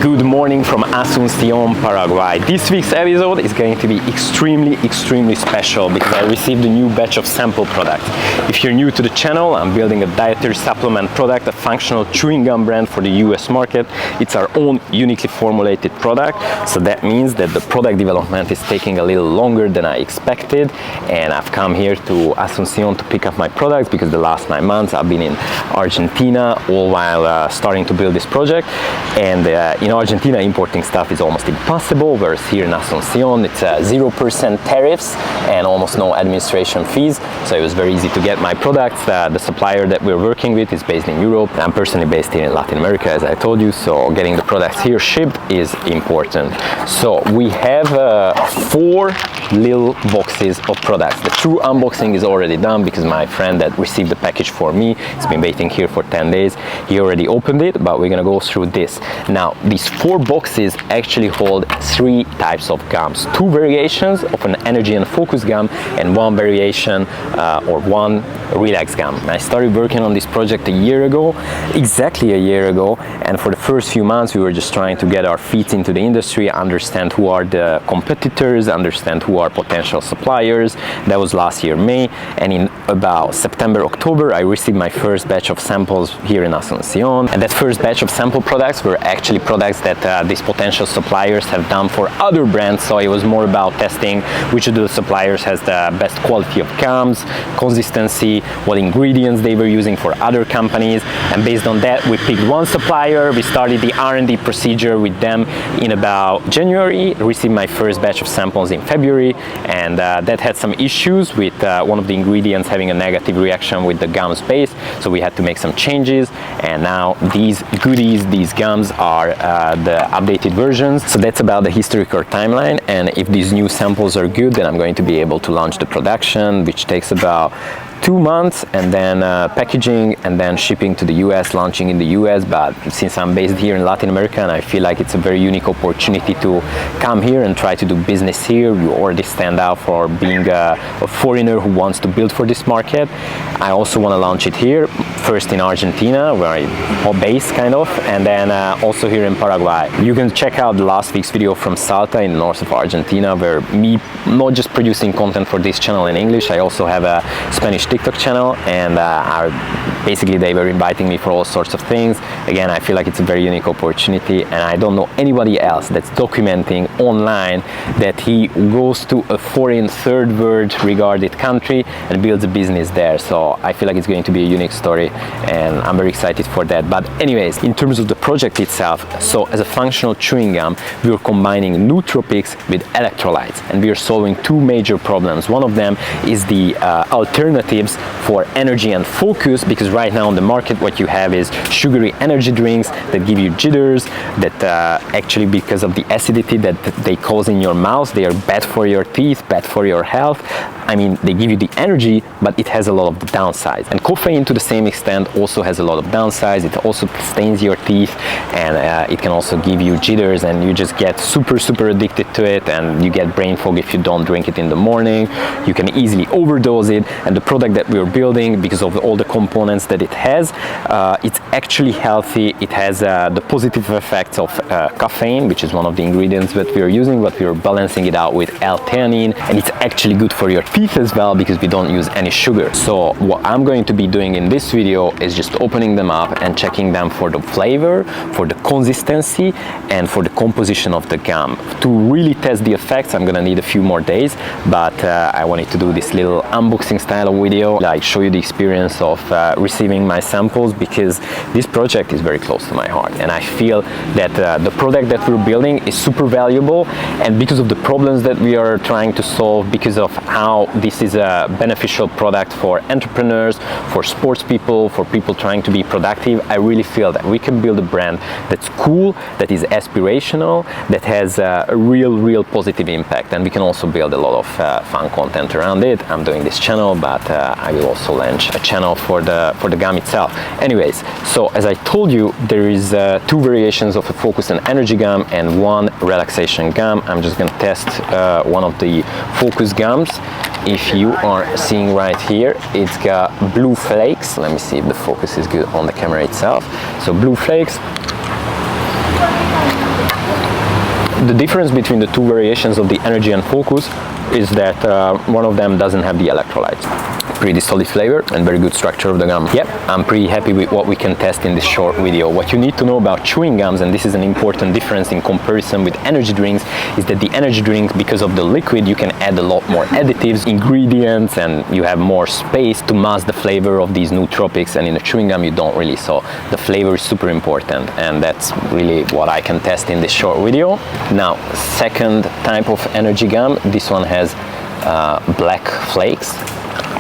Good morning from Asunción, Paraguay. This week's episode is going to be extremely special because I received a new batch of sample products. If you're new to the channel, I'm building a dietary supplement product, a functional chewing gum brand for the US market. It's our own uniquely formulated product, so that means that the product development is taking a little longer than I expected, and I've come here to Asunción to pick up my products because the last 9 months I've been in Argentina, all while starting to build this project. And in Argentina, importing stuff is almost impossible, whereas here in Asunción, it's 0% tariffs and almost no administration fees. So it was very easy to get my products. The supplier that we're working with is based in Europe. I'm personally based here in Latin America, as I told you, so getting the products here shipped is important. So we have 4 little boxes of products. The true unboxing is already done because my friend that received the package for me has been waiting here for 10 days. He already opened it, but we're gonna go through this. Now, these 4 boxes actually hold 3 types of gums. 2 variations of an energy and focus gum and 1 variation or 1 relax gum. I started working on this project exactly a year ago, and for the first few months we were just trying to get our feet into the industry, understand who are the competitors, understand who are potential suppliers. That was last year May, and in about September, October I received my first batch of samples here in Asunción, and that first batch of sample products were actually products that these potential suppliers have done for other brands. So it was more about testing which of the suppliers has the best quality of gums, consistency, what ingredients they were using for other companies, and based on that we picked 1 supplier. We started the R&D procedure with them in about January, received my first batch of samples in February, and that had some issues with one of the ingredients having a negative reaction with the gum's base, so we had to make some changes, and now these goodies, these gums are the updated versions. So that's about the historical timeline, and if these new samples are good, then I'm going to be able to launch the production, which takes about 2 months, and then packaging and then shipping to the US, launching in the US. But since I'm based here in Latin America and I feel like it's a very unique opportunity to come here and try to do business here, you already stand out for being a foreigner who wants to build for this market. I also want to launch it here, first in Argentina, where I'm based kind of, and then also here in Paraguay. You can check out the last week's video from Salta in the north of Argentina, where me not just producing content for this channel in English, I also have a Spanish TikTok channel, and basically they were inviting me for all sorts of things. Again, I feel like it's a very unique opportunity, and I don't know anybody else that's documenting online that he goes to a foreign third world regarded country and builds a business there. So I feel like it's going to be a unique story, and I'm very excited for that. But anyways, in terms of the project itself, so as a functional chewing gum, we are combining nootropics with electrolytes, and we are solving 2 major problems. One of them is the alternatives for energy and focus, because right now on the market what you have is sugary energy drinks that give you jitters, that actually because of the acidity that they cause in your mouth, they are bad for your teeth, bad for your health. I mean, they give you the energy, but it has a lot of downsides. And caffeine, to the same extent, also has a lot of downsides. It also stains your teeth, and it can also give you jitters, and you just get super addicted to it, and you get brain fog if you don't drink it in the morning. You can easily overdose it, and the product that we're building, because of all the components that it has, it's actually healthy. It has the positive effects of caffeine, which is one of the ingredients that we are using, but we are balancing it out with L-theanine, and it's actually good for your teeth as well because we don't use any sugar. So what I'm going to be doing in this video is just opening them up and checking them for the flavor, for the consistency, and for the composition of the gum. To really test the effects, I'm gonna need a few more days, but I wanted to do this little unboxing style of video, like show you the experience of receiving my samples, because this project is very close to my heart, and I feel that the product that we're building is super valuable, and because of the problems that we are trying to solve, because of how this is a beneficial product for entrepreneurs, for sports people, for people trying to be productive, I really feel that we can build a brand that's cool, that is aspirational, that has a real positive impact, and we can also build a lot of fun content around it. I'm doing this channel, but I will also launch a channel for the gum itself. Anyways, so as I told you, there is 2 variations of a focus and energy gum and 1 relaxation gum. I'm just gonna test one of the focus gums. If you are seeing right here, it's got blue flakes. Let me see if the focus is good on the camera itself. So blue flakes. The difference between the two variations of the energy and focus is that one of them doesn't have the electrolytes. Pretty solid flavor and very good structure of the gum. Yep, I'm pretty happy with what we can test in this short video. What you need to know about chewing gums, and this is an important difference in comparison with energy drinks, is that the energy drinks, because of the liquid, you can add a lot more additives, ingredients, and you have more space to mask the flavor of these nootropics, and in a chewing gum you don't really. So the flavor is super important, and that's really what I can test in this short video. Now, second type of energy gum, this one has black flakes.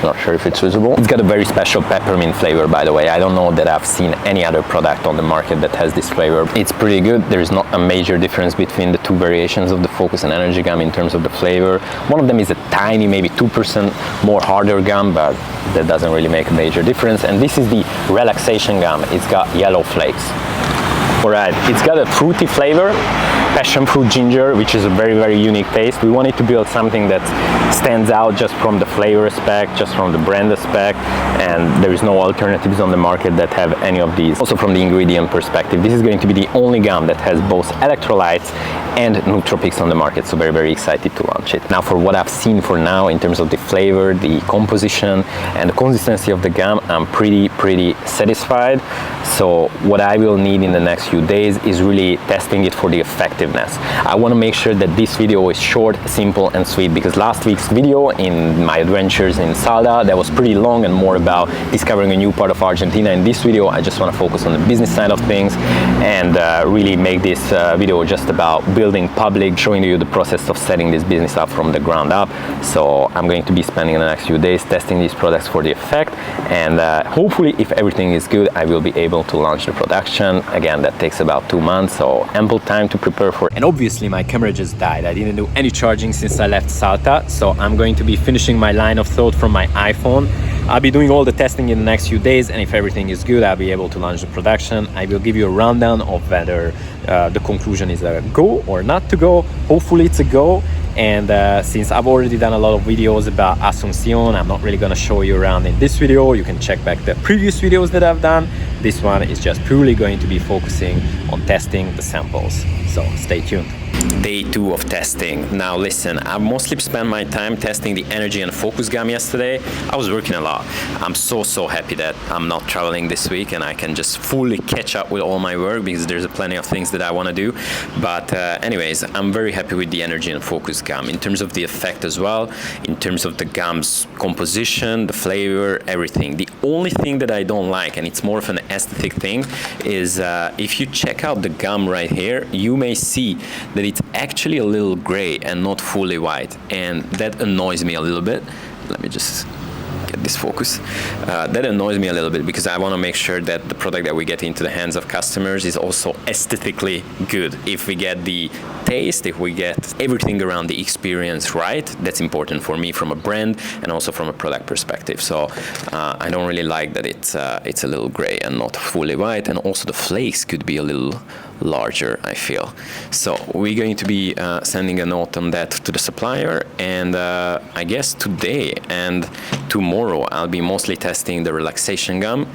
Not sure if it's visible. It's got a very special peppermint flavor, by the way. I don't know that I've seen any other product on the market that has this flavor. It's pretty good. There is not a major difference between the two variations of the Focus and Energy gum in terms of the flavor. One of them is a tiny, maybe 2% more harder gum, but that doesn't really make a major difference. And this is the Relaxation gum. It's got yellow flakes. Alright, it's got a fruity flavor, passion fruit ginger, which is a very, very unique taste. We wanted to build something that stands out just from the flavor aspect, just from the brand aspect, and there is no alternatives on the market that have any of these. Also from the ingredient perspective, this is going to be the only gum that has both electrolytes and nootropics on the market, so very, very excited to launch it. Now, for what I've seen for now in terms of the flavor, the composition, and the consistency of the gum, I'm pretty satisfied. So what I will need in the next few days is really testing it for the effectiveness. I want to make sure that this video is short, simple, and sweet, because last week's video in my adventures in Salta, that was pretty long and more about discovering a new part of Argentina. In this video, I just want to focus on the business side of things and really make this video just about building public, showing you the process of setting this business up from the ground up. So I'm going to be spending the next few days testing these products for the effect, and hopefully, if everything is good, I will be able to launch the production. Again, that takes about 2 months, so ample time to prepare for. And obviously my camera just died. I didn't do any charging since I left Salta, so I'm going to be finishing my line of thought from my iPhone. I'll be doing all the testing in the next few days, and if everything is good, I'll be able to launch the production. I will give you a rundown of whether the conclusion is a go or not to go. Hopefully it's a go. And since I've already done a lot of videos about Asuncion, I'm not really going to show you around in this video. You can check back the previous videos that I've done. This one is just purely going to be focusing on testing the samples. So stay tuned. Day 2 of testing. Now listen, I mostly spent my time testing the Energy and Focus gum yesterday. I was working a lot. I'm so happy that I'm not traveling this week and I can just fully catch up with all my work, because there's plenty of things that I want to do. But anyways, I'm very happy with the Energy and Focus gum in terms of the effect as well, in terms of the gum's composition, the flavor, everything. The only thing that I don't like, and it's more of an aesthetic thing, is if you check out the gum right here, you may see that it's actually a little gray and not fully white, and that annoys me a little bit. Let me just get this focus. That annoys me a little bit, because I want to make sure that the product that we get into the hands of customers is also aesthetically good. If we get the taste, if we get everything around the experience right, that's important for me from a brand and also from a product perspective. So I don't really like that it's a little gray and not fully white, and also the flakes could be a little larger, I feel. So we're going to be sending a note on that to the supplier, and I guess today and tomorrow I'll be mostly testing the Relaxation gum.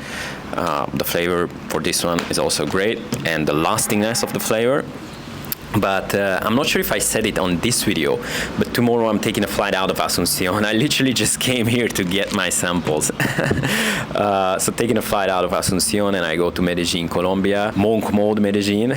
The flavor for this one is also great, and the lastingness of the flavor. But I'm not sure if I said it on this video, but tomorrow I'm taking a flight out of Asuncion. I literally just came here to get my samples. So taking a flight out of Asuncion, and I go to Medellin, Colombia. Monk mode Medellin,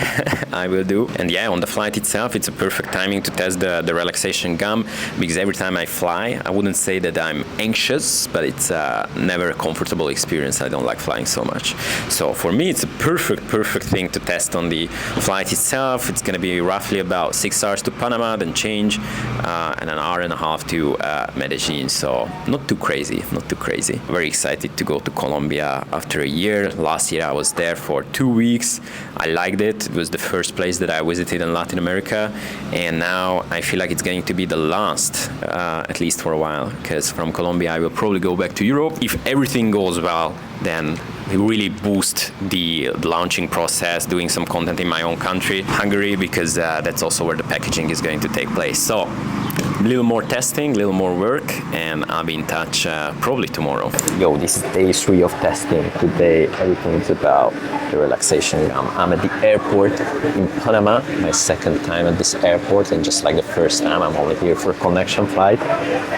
I will do. And yeah, on the flight itself, it's a perfect timing to test the Relaxation gum, because every time I fly, I wouldn't say that I'm anxious, but it's never a comfortable experience. I don't like flying so much. So for me, it's a perfect thing to test on the flight itself. It's gonna be roughly about 6 hours to Panama, then change, and an hour and a half to Medellin. So not too crazy. Very excited to go to Colombia after a year. Last year I was there for 2 weeks. I liked it. It was the first place that I visited in Latin America, and now I feel like it's going to be the last, at least for a while, because from Colombia I will probably go back to Europe. If everything goes well, then we really boost the launching process, doing some content in my own country, Hungary, because that's also where the packaging is going to take place. So little more testing, a little more work, and I'll be in touch probably tomorrow. Yo, this is day 3 of testing. Today everything's about the relaxation gum. I'm at the airport in Panama, my second time at this airport, and just like the first time, I'm only here for a connection flight.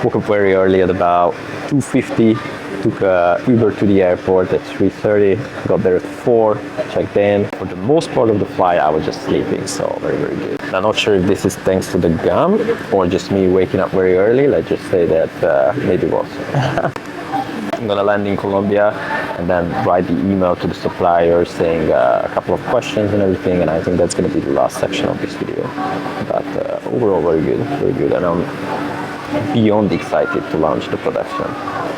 Woke up very early at about 2:50. Took Uber to the airport at 3:30, got there at 4, checked in. For the most part of the flight, I was just sleeping, so very, very good. I'm not sure if this is thanks to the gum or just me waking up very early. Let's just say that maybe both. I'm gonna land in Colombia and then write the email to the supplier saying a couple of questions and everything, and I think that's gonna be the last section of this video. But overall, very good, and I'm beyond excited to launch the production.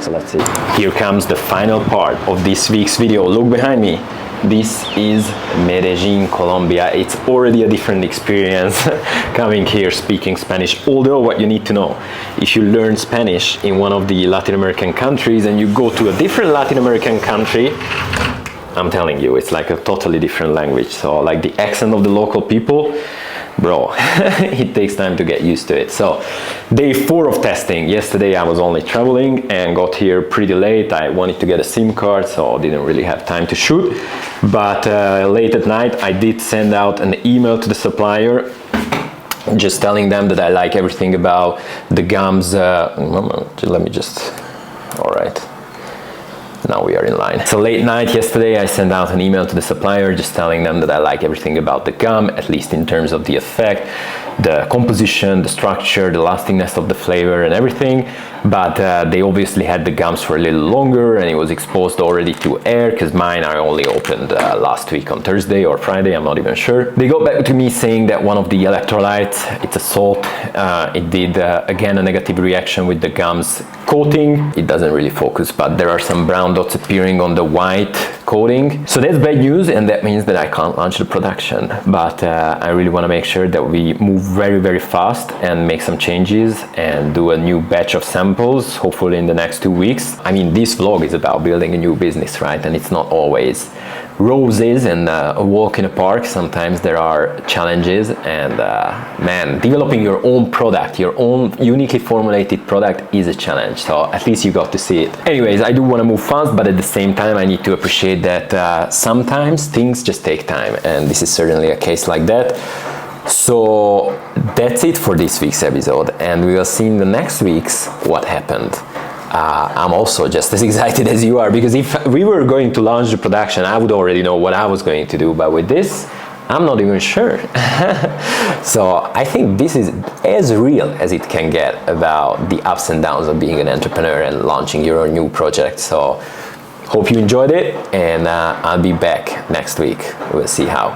So let's see. Here comes the final part of this week's video. Look behind me. This is Medellin, Colombia. It's already a different experience coming here speaking Spanish. Although what you need to know, if you learn Spanish in one of the Latin American countries and you go to a different Latin American country, I'm telling you, it's like a totally different language. So like the accent of the local people, bro, it takes time to get used to it. So day 4 of testing. Yesterday I was only traveling and got here pretty late. I wanted to get a SIM card, so I didn't really have time to shoot. But late at night I did send out an email to the supplier just telling them that I like everything about the gums. Let me just, all right. Now we are in line. So late night yesterday, I sent out an email to the supplier just telling them that I like everything about the gum, at least in terms of the effect, the composition, the structure, the lastingness of the flavor and everything. But they obviously had the gums for a little longer and it was exposed already to air, because mine I only opened last week on Thursday or Friday, I'm not even sure. They got back to me saying that one of the electrolytes, it's a salt, it did again a negative reaction with the gums coating. It doesn't really focus, but there are some brown dots appearing on the white coating. So that's bad news, and that means that I can't launch the production. But I really want to make sure that we move very, very fast and make some changes and do a new batch of samples, hopefully in the next 2 weeks. I mean, this vlog is about building a new business, right? And it's not always roses and a walk in a park. Sometimes there are challenges, and man, developing your own product, your own uniquely formulated product is a challenge. So at least you got to see it. Anyways, I do want to move fast, but at the same time I need to appreciate that sometimes things just take time, and this is certainly a case like that. So that's it for this week's episode, and we will see in the next week's what happened. I'm also just as excited as you are, because if we were going to launch the production, I would already know what I was going to do, but with this, I'm not even sure. So I think this is as real as it can get about the ups and downs of being an entrepreneur and launching your own new project. So hope you enjoyed it, and I'll be back next week. We'll see how.